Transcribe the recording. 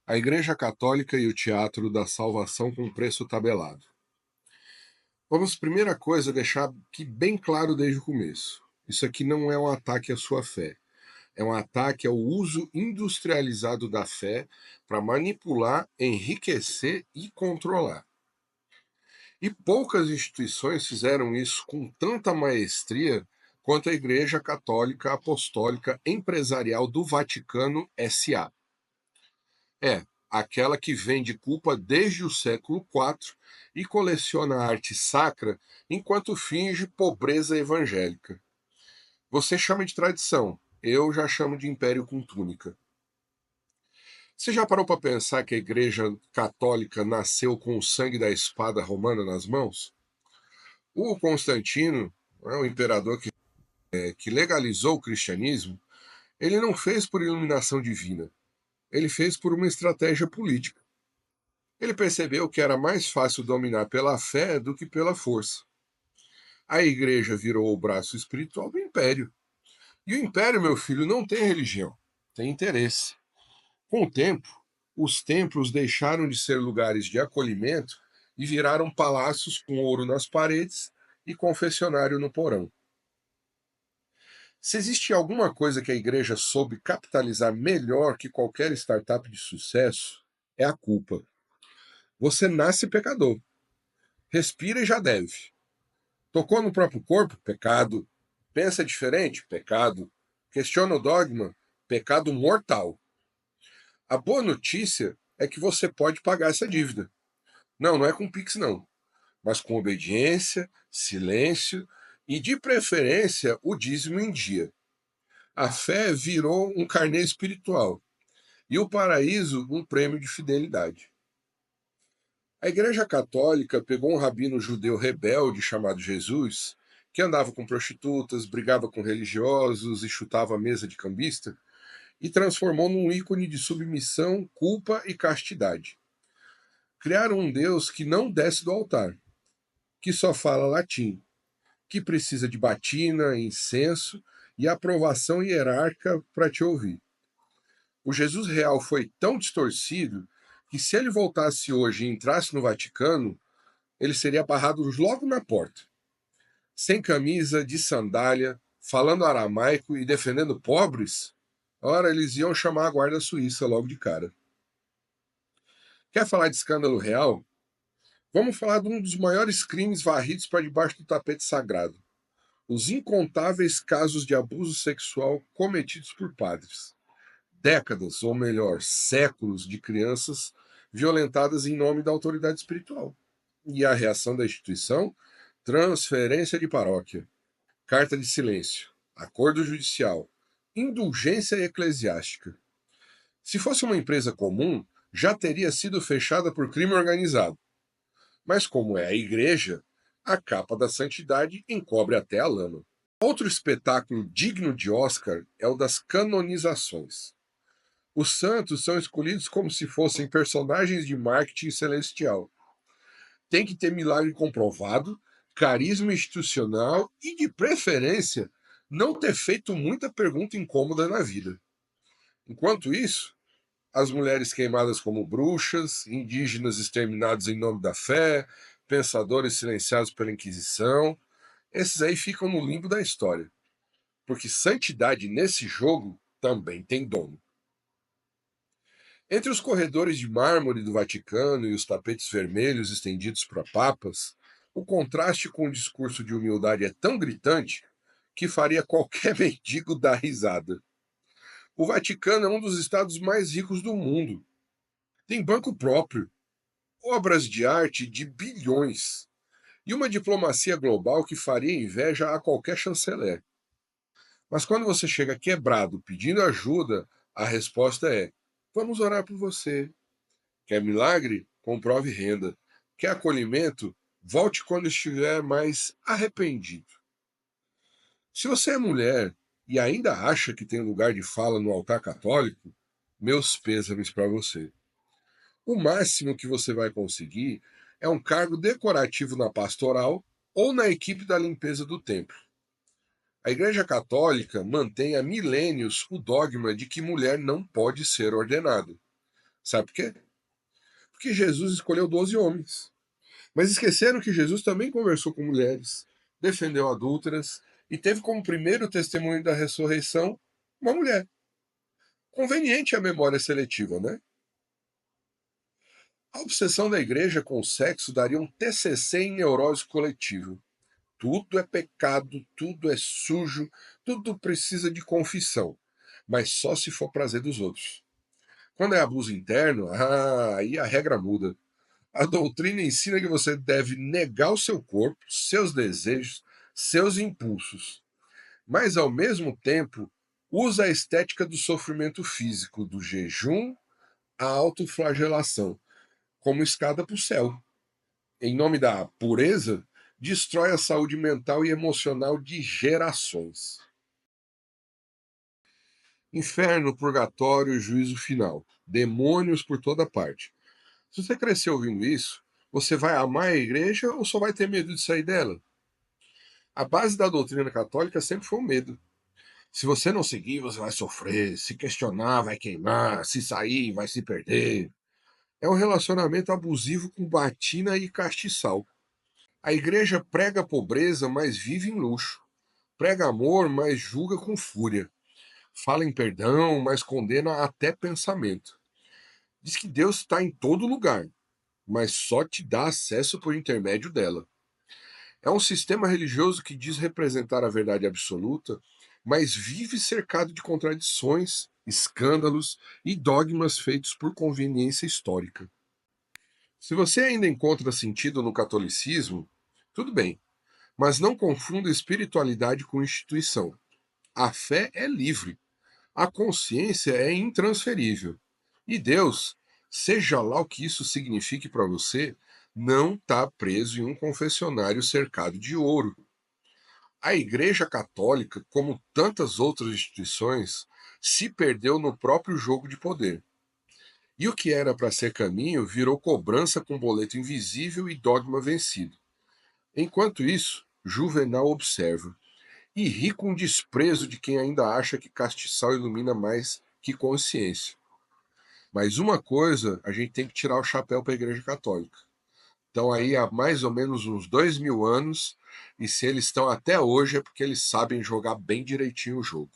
A Igreja Católica e o Teatro da Salvação com preço tabelado. Vamos, primeira coisa, deixar aqui bem claro desde o começo. Isso aqui não é um ataque à sua fé. É um ataque ao uso industrializado da fé para manipular, enriquecer e controlar. E poucas instituições fizeram isso com tanta maestria quanto a Igreja Católica Apostólica Empresarial do Vaticano SA. É, aquela que vende culpa desde o século IV e coleciona arte sacra enquanto finge pobreza evangélica. Você chama de tradição, eu já chamo de império com túnica. Você já parou para pensar que a Igreja Católica nasceu com o sangue da espada romana nas mãos? O Constantino, o imperador que legalizou o cristianismo, ele não fez por iluminação divina, ele fez por uma estratégia política. Ele percebeu que era mais fácil dominar pela fé do que pela força. A igreja virou o braço espiritual do império. E o império, meu filho, não tem religião, tem interesse. Com o tempo, os templos deixaram de ser lugares de acolhimento e viraram palácios com ouro nas paredes e confessionário no porão. Se existe alguma coisa que a igreja soube capitalizar melhor que qualquer startup de sucesso, é a culpa. Você nasce pecador. Respira e já deve. Tocou no próprio corpo? Pecado. Pensa diferente? Pecado. Questiona o dogma? Pecado mortal. A boa notícia é que você pode pagar essa dívida. Não, não é com Pix, não. Mas com obediência, silêncio e, de preferência, o dízimo em dia. A fé virou um carnê espiritual e o paraíso um prêmio de fidelidade. A Igreja Católica pegou um rabino judeu rebelde chamado Jesus, que andava com prostitutas, brigava com religiosos e chutava a mesa de cambista, e transformou num ícone de submissão, culpa e castidade. Criaram um Deus que não desce do altar, que só fala latim, que precisa de batina, incenso e aprovação hierárquica para te ouvir. O Jesus real foi tão distorcido que, se ele voltasse hoje e entrasse no Vaticano, ele seria barrado logo na porta. Sem camisa, de sandália, falando aramaico e defendendo pobres, ora, eles iam chamar a guarda suíça logo de cara. Quer falar de escândalo real? Vamos falar de um dos maiores crimes varridos para debaixo do tapete sagrado: os incontáveis casos de abuso sexual cometidos por padres. Décadas, ou melhor, séculos de crianças violentadas em nome da autoridade espiritual. E a reação da instituição? Transferência de paróquia, carta de silêncio, acordo judicial, indulgência eclesiástica. Se fosse uma empresa comum, já teria sido fechada por crime organizado. Mas como é a igreja, a capa da santidade encobre até a lama. Outro espetáculo digno de Oscar é o das canonizações. Os santos são escolhidos como se fossem personagens de marketing celestial. Tem que ter milagre comprovado, carisma institucional e, de preferência, não ter feito muita pergunta incômoda na vida. Enquanto isso, as mulheres queimadas como bruxas, indígenas exterminados em nome da fé, pensadores silenciados pela Inquisição, esses aí ficam no limbo da história. Porque santidade nesse jogo também tem dono. Entre os corredores de mármore do Vaticano e os tapetes vermelhos estendidos para papas, o contraste com o discurso de humildade é tão gritante que faria qualquer mendigo dar risada. O Vaticano é um dos estados mais ricos do mundo. Tem banco próprio, obras de arte de bilhões e uma diplomacia global que faria inveja a qualquer chanceler. Mas quando você chega quebrado pedindo ajuda, a resposta é: vamos orar por você. Quer milagre? Comprove renda. Quer acolhimento? Volte quando estiver mais arrependido. Se você é mulher e ainda acha que tem lugar de fala no altar católico, meus pêsames para você. O máximo que você vai conseguir é um cargo decorativo na pastoral ou na equipe da limpeza do templo. A Igreja Católica mantém há milênios o dogma de que mulher não pode ser ordenada. Sabe por quê? Porque Jesus escolheu 12 homens. Mas esqueceram que Jesus também conversou com mulheres, defendeu adúlteras e teve como primeiro testemunho da ressurreição uma mulher. Conveniente a memória seletiva, né? A obsessão da igreja com o sexo daria um TCC em neurose coletiva. Tudo é pecado, tudo é sujo, tudo precisa de confissão, mas só se for prazer dos outros. Quando é abuso interno, aí a regra muda. A doutrina ensina que você deve negar o seu corpo, seus desejos, seus impulsos, mas ao mesmo tempo usa a estética do sofrimento físico, do jejum à autoflagelação, como escada para o céu. Em nome da pureza, destrói a saúde mental e emocional de gerações. Inferno, purgatório, juízo final. Demônios por toda parte. Se você crescer ouvindo isso, você vai amar a igreja ou só vai ter medo de sair dela? A base da doutrina católica sempre foi o medo. Se você não seguir, você vai sofrer. Se questionar, vai queimar. Se sair, vai se perder. É um relacionamento abusivo com batina e castiçal. A igreja prega pobreza, mas vive em luxo. Prega amor, mas julga com fúria. Fala em perdão, mas condena até pensamento. Diz que Deus está em todo lugar, mas só te dá acesso por intermédio dela. É um sistema religioso que diz representar a verdade absoluta, mas vive cercado de contradições, escândalos e dogmas feitos por conveniência histórica. Se você ainda encontra sentido no catolicismo, tudo bem, mas não confunda espiritualidade com instituição. A fé é livre, a consciência é intransferível. E Deus, seja lá o que isso signifique para você, não está preso em um confessionário cercado de ouro. A Igreja Católica, como tantas outras instituições, se perdeu no próprio jogo de poder. E o que era para ser caminho virou cobrança com boleto invisível e dogma vencido. Enquanto isso, Juvenal observa e ri com desprezo de quem ainda acha que castiçal ilumina mais que consciência. Mas uma coisa a gente tem que tirar o chapéu para a Igreja Católica. Estão aí há mais ou menos uns 2000 anos, e se eles estão até hoje é porque eles sabem jogar bem direitinho o jogo.